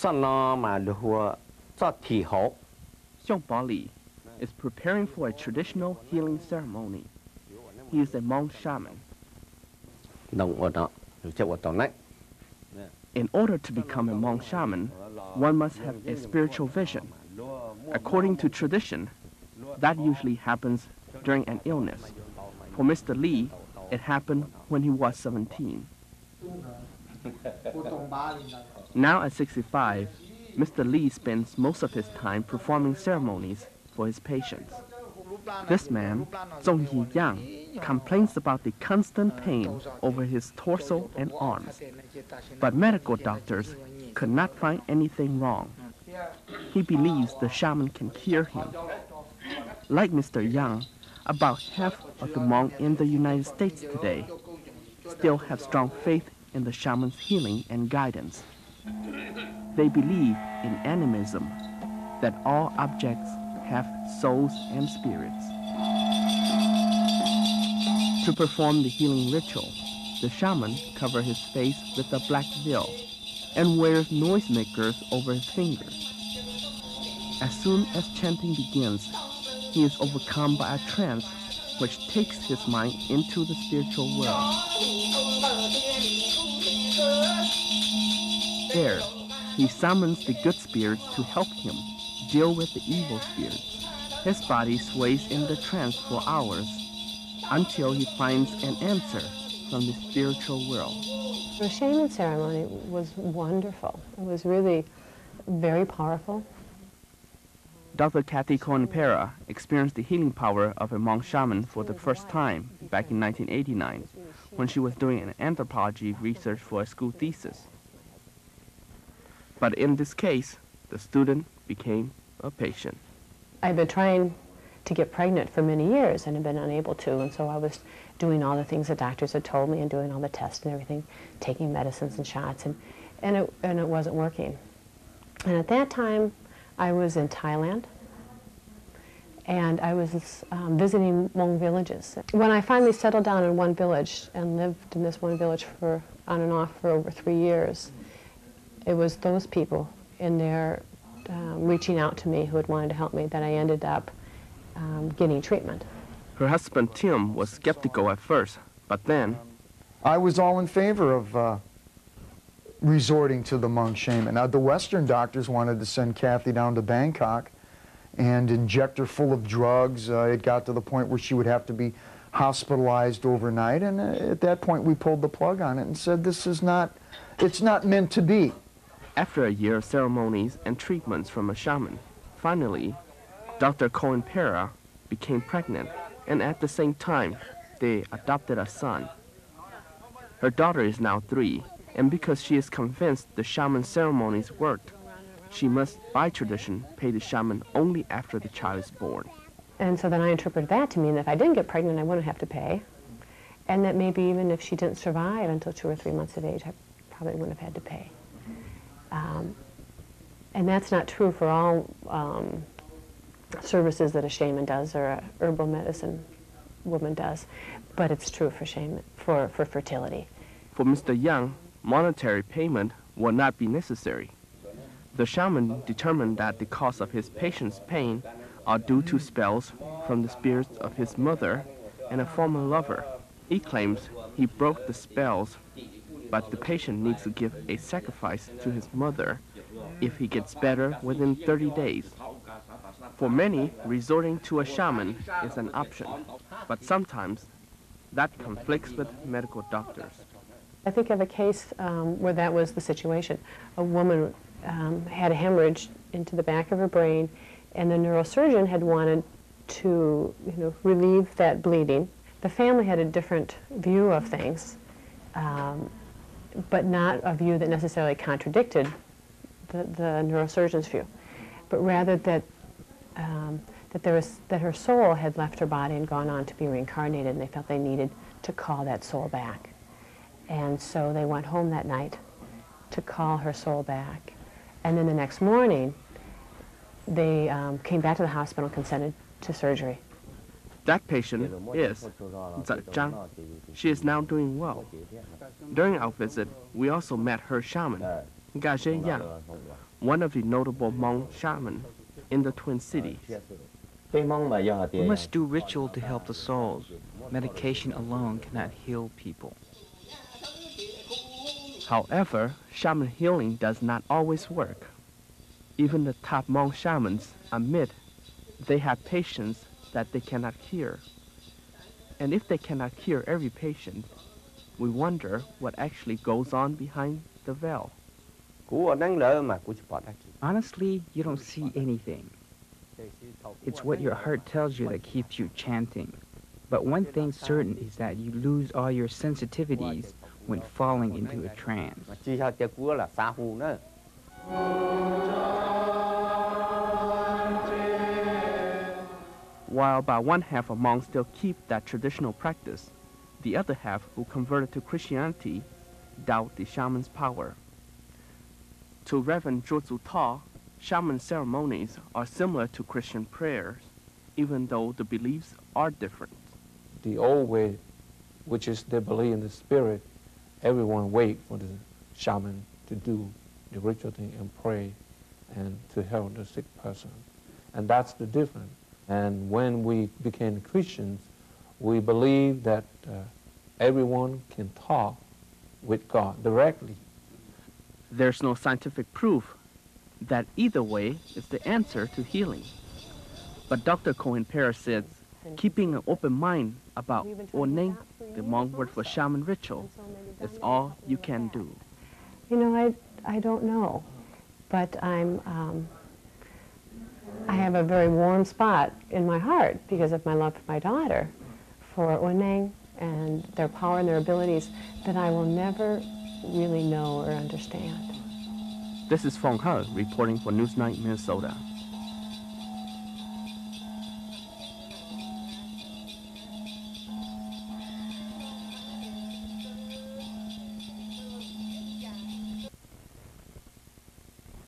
Xiongbo Li is preparing for a traditional healing ceremony. He is a Hmong shaman. In order to become a Hmong shaman, one must have a spiritual vision. According to tradition, that usually happens during an illness. For Mr. Li, it happened when he was 17. Now at 65, Mr. Li spends most of his time performing ceremonies for his patients. This man, Zong Yi-yang, complains about the constant pain over his torso and arms, but medical doctors could not find anything wrong. He believes the shaman can cure him. Like Mr. Yang, about half of the Hmong in the United States today still have strong faith in the shaman's healing and guidance. They believe in animism, that all objects have souls and spirits. To perform the healing ritual, the shaman covers his face with a black veil and wears noisemakers over his fingers. As soon as chanting begins, he is overcome by a trance which takes his mind into the spiritual world. There, he summons the good spirits to help him deal with the evil spirits. His body sways in the trance for hours until he finds an answer from the spiritual world. The shaman ceremony was wonderful. It was really very powerful. Dr. Kathy Culhane-pera experienced the healing power of a Hmong shaman for the first time back in 1989 when she was doing an anthropology research for a school thesis. But in this case, the student became a patient. I've been trying to get pregnant for many years and have been unable to, and so I was doing all the things the doctors had told me and doing all the tests and everything, taking medicines and shots, and it wasn't working. And at that time, I was in Thailand, and I was visiting Hmong villages. When I finally settled down in one village and lived in this one village for on and off for over 3 years, it was those people in there reaching out to me who had wanted to help me that I ended up getting treatment. Her husband Tim was skeptical at first, but then I was all in favor of resorting to the Hmong shaman. Now, the Western doctors wanted to send Kathy down to Bangkok and inject her full of drugs. It got to the point where she would have to be hospitalized overnight, and at that point we pulled the plug on it and said, it's not meant to be. After a year of ceremonies and treatments from a shaman, finally, Dr. Culhane-pera became pregnant, and at the same time, they adopted a son. Her daughter is now 3, and because she is convinced the shaman ceremonies worked, she must, by tradition, pay the shaman only after the child is born. And so then I interpreted that to mean that if I didn't get pregnant, I wouldn't have to pay, and that maybe even if she didn't survive until 2 or 3 months of age, I probably wouldn't have had to pay. And that's not true for all services that a shaman does or a herbal medicine woman does, but it's true for for fertility. For Mr. Yang, monetary payment would not be necessary. The shaman determined that the cause of his patient's pain are due to spells from the spirits of his mother and a former lover. He claims he broke the spells, but the patient needs to give a sacrifice to his mother if he gets better within 30 days. For many, resorting to a shaman is an option, but sometimes that conflicts with medical doctors. I think of a case where that was the situation. A woman had a hemorrhage into the back of her brain, and the neurosurgeon had wanted to relieve that bleeding. The family had a different view of things, but not a view that necessarily contradicted the neurosurgeon's view, but rather that that her soul had left her body and gone on to be reincarnated, and they felt they needed to call that soul back. And so they went home that night to call her soul back. And then the next morning, they came back to the hospital and consented to surgery. That patient is Zhang. She is now doing well. During our visit, we also met her shaman, Yang. one of the notable Hmong shamans in the Twin Cities. We must do ritual to help the souls. Medication alone cannot heal people. However, shaman healing does not always work. Even the top Hmong shamans admit they have patients that they cannot cure. And if they cannot cure every patient, we wonder what actually goes on behind the veil. Honestly, you don't see anything. It's what your heart tells you that keeps you chanting. But one thing's certain is that you lose all your sensitivities when falling into a trance. While about one half of Hmong still keep that traditional practice, the other half who converted to Christianity doubt the shaman's power. To Reverend Zhuo Zu Ta, shaman ceremonies are similar to Christian prayers, even though the beliefs are different. The old way, which is they believe in the spirit, everyone wait for the shaman to do the ritual thing and pray and to help the sick person. And that's the difference. And when we became Christians, we believe that everyone can talk with God directly. There's no scientific proof that either way is the answer to healing. But Dr. culhane-pera says keeping an open mind about Oneng, the Hmong word for shaman ritual, is all you can do. You know, I don't know, but I have a very warm spot in my heart because of my love for my daughter, for Oneng and their power and their abilities that I will never really know or understand. This is Fong He reporting for Newsnight, Minnesota.